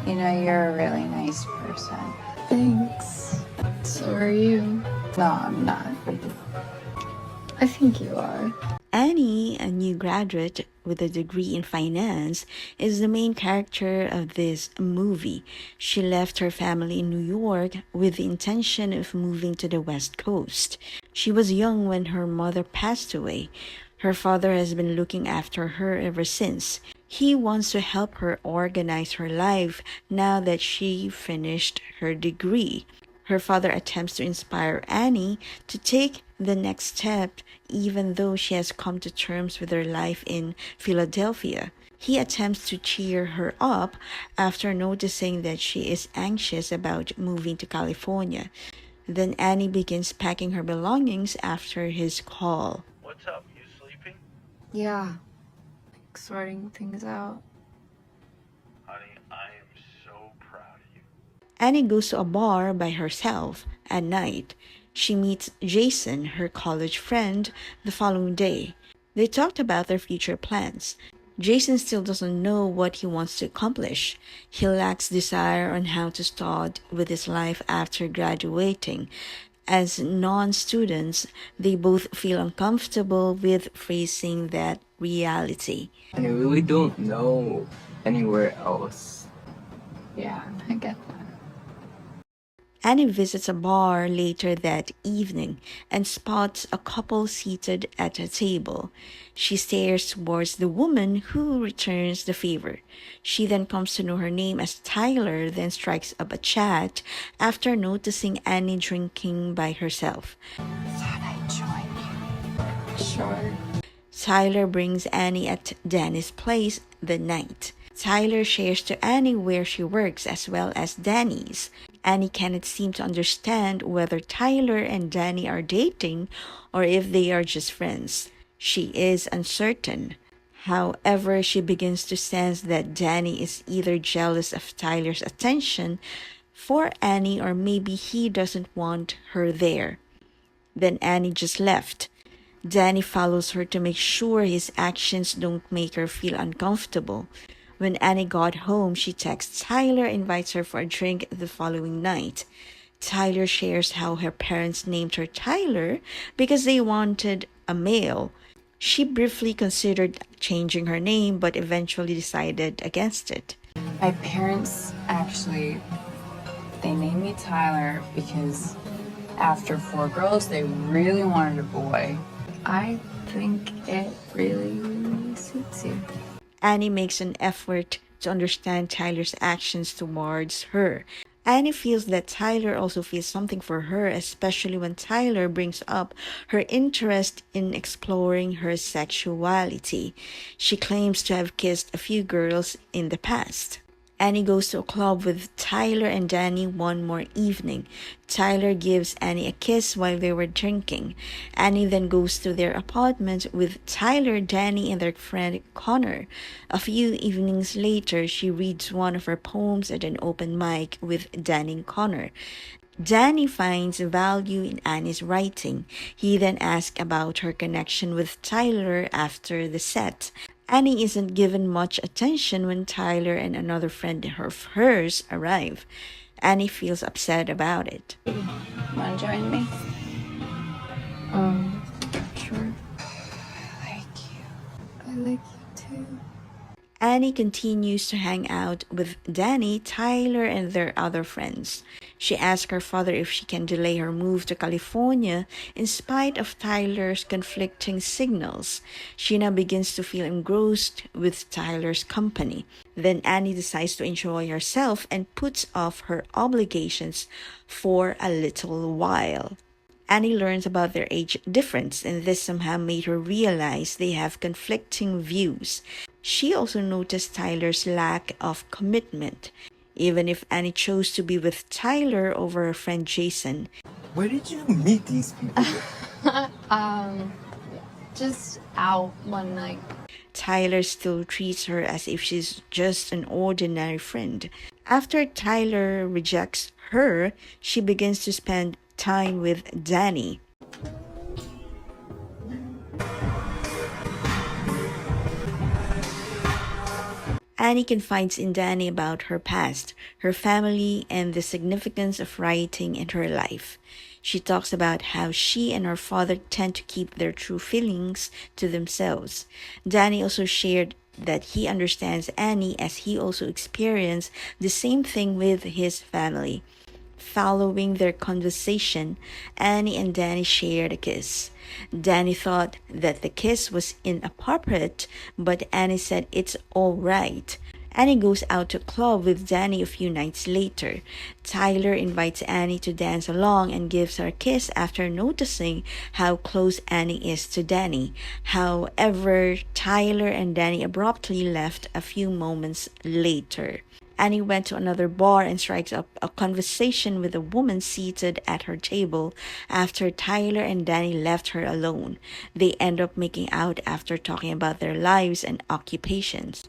You know, you're a really nice person. Thanks. So are you. No, I'm not. I think you are. Annie, a new graduate with a degree in finance, is the main character of this movie. She left her family in New York with the intention of moving to the West Coast. She was young when her mother passed away. Her father has been looking after her ever since. He wants to help her organize her life now that she finished her degree. Her father attempts to inspire Annie to take the next step, even though she has come to terms with her life in Philadelphia. He attempts to cheer her up after noticing that she is anxious about moving to California. Then Annie begins packing her belongings after his call. What's up? You sleeping? Yeah. Like sorting things out. Honey, I am so proud of you. Annie goes to a bar by herself at night. She meets Jason, her college friend, the following day. They talked about their future plans. Jason still doesn't know what he wants to accomplish. He lacks desire on how to start with his life after graduating. As non-students, they both feel uncomfortable with facing that reality. I really don't know anywhere else. Yeah, I get that. Annie visits a bar later that evening and spots a couple seated at a table. She stares towards the woman who returns the favor. She then comes to know her name as Tyler, then strikes up a chat after noticing Annie drinking by herself. Thought I'd join you. Sure. Tyler brings Annie at Danny's place the night. Tyler shares to Annie where she works as well as Danny's. Annie cannot seem to understand whether Tyler and Danny are dating or if they are just friends. She is uncertain. However, she begins to sense that Danny is either jealous of Tyler's attention for Annie or maybe he doesn't want her there. Then Annie just left. Danny follows her to make sure his actions don't make her feel uncomfortable. When Annie got home, she texts Tyler and invites her for a drink the following night. Tyler shares how her parents named her Tyler because they wanted a male. She briefly considered changing her name but eventually decided against it. My parents actually, they named me Tyler because after 4 girls, they really wanted a boy. I think it really suits you. Annie makes an effort to understand Tyler's actions towards her. Annie feels that Tyler also feels something for her, especially when Tyler brings up her interest in exploring her sexuality. She claims to have kissed a few girls in the past. Annie goes to a club with Tyler and Danny one more evening. Tyler gives Annie a kiss while they were drinking. Annie then goes to their apartment with Tyler, Danny, and their friend Connor. A few evenings later, she reads one of her poems at an open mic with Danny and Connor. Danny finds value in Annie's writing. He then asks about her connection with Tyler after the set. Annie isn't given much attention when Tyler and another friend of hers arrive. Annie feels upset about it. Want to join me? Sure. I like you. I like you too. Annie continues to hang out with Danny, Tyler, and their other friends. She asks her father if she can delay her move to California in spite of Tyler's conflicting signals. She now begins to feel engrossed with Tyler's company. Then Annie decides to enjoy herself and puts off her obligations for a little while. Annie learns about their age difference, and this somehow made her realize they have conflicting views. She also noticed Tyler's lack of commitment. Even if Annie chose to be with Tyler over her friend Jason. Where did you meet these people? Just out one night. Tyler still treats her as if she's just an ordinary friend. After Tyler rejects her, she begins to spend time with Danny. Annie confides in Danny about her past, her family, and the significance of writing in her life. She talks about how she and her father tend to keep their true feelings to themselves. Danny also shared that he understands Annie as he also experienced the same thing with his family. Following their conversation, Annie and Danny shared a kiss. Danny thought that the kiss was inappropriate, but Annie said it's all right. Annie goes out to a club with Danny a few nights later. Tyler invites Annie to dance along and gives her a kiss after noticing how close Annie is to Danny. However, Tyler and Danny abruptly left a few moments later. Annie went to another bar and strikes up a conversation with a woman seated at her table after Tyler and Danny left her alone. They end up making out after talking about their lives and occupations.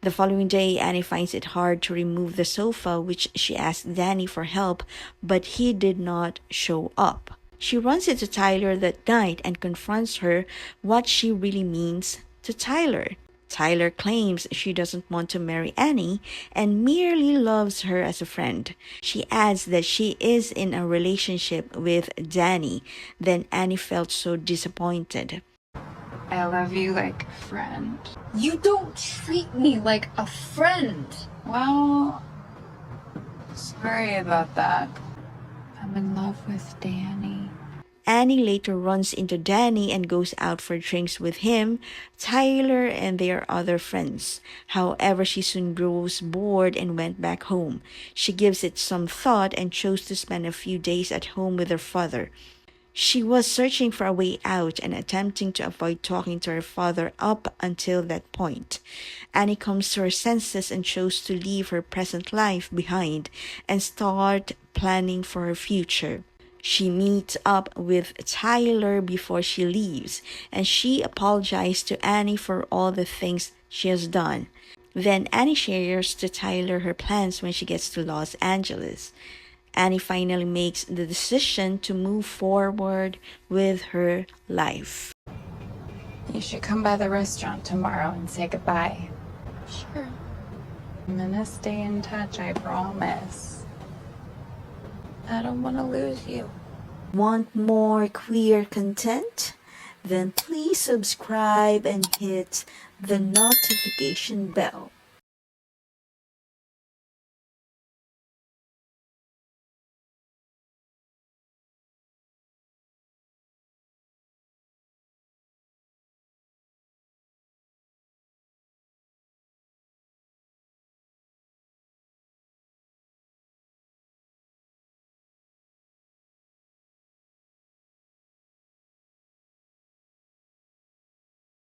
The following day, Annie finds it hard to remove the sofa, which she asks Danny for help, but he did not show up. She runs into Tyler that night and confronts her what she really means to Tyler. Tyler claims she doesn't want to marry Annie and merely loves her as a friend. She adds that she is in a relationship with Danny. Then Annie felt so disappointed. I love you like a friend. You don't treat me like a friend. Well, sorry about that. I'm in love with Danny. Annie later runs into Danny and goes out for drinks with him, Tyler, and their other friends. However, she soon grows bored and went back home. She gives it some thought and chose to spend a few days at home with her father. She was searching for a way out and attempting to avoid talking to her father up until that point. Annie comes to her senses and chose to leave her present life behind and start planning for her future. She meets up with Tyler before she leaves, and she apologized to Annie for all the things she has done. Then Annie shares to Tyler her plans when she gets to Los Angeles. Annie finally makes the decision to move forward with her life. You should come by the restaurant tomorrow and say goodbye. Sure. I'm gonna stay in touch, I promise. I don't want to lose you. Want more queer content? Then please subscribe and hit the notification bell.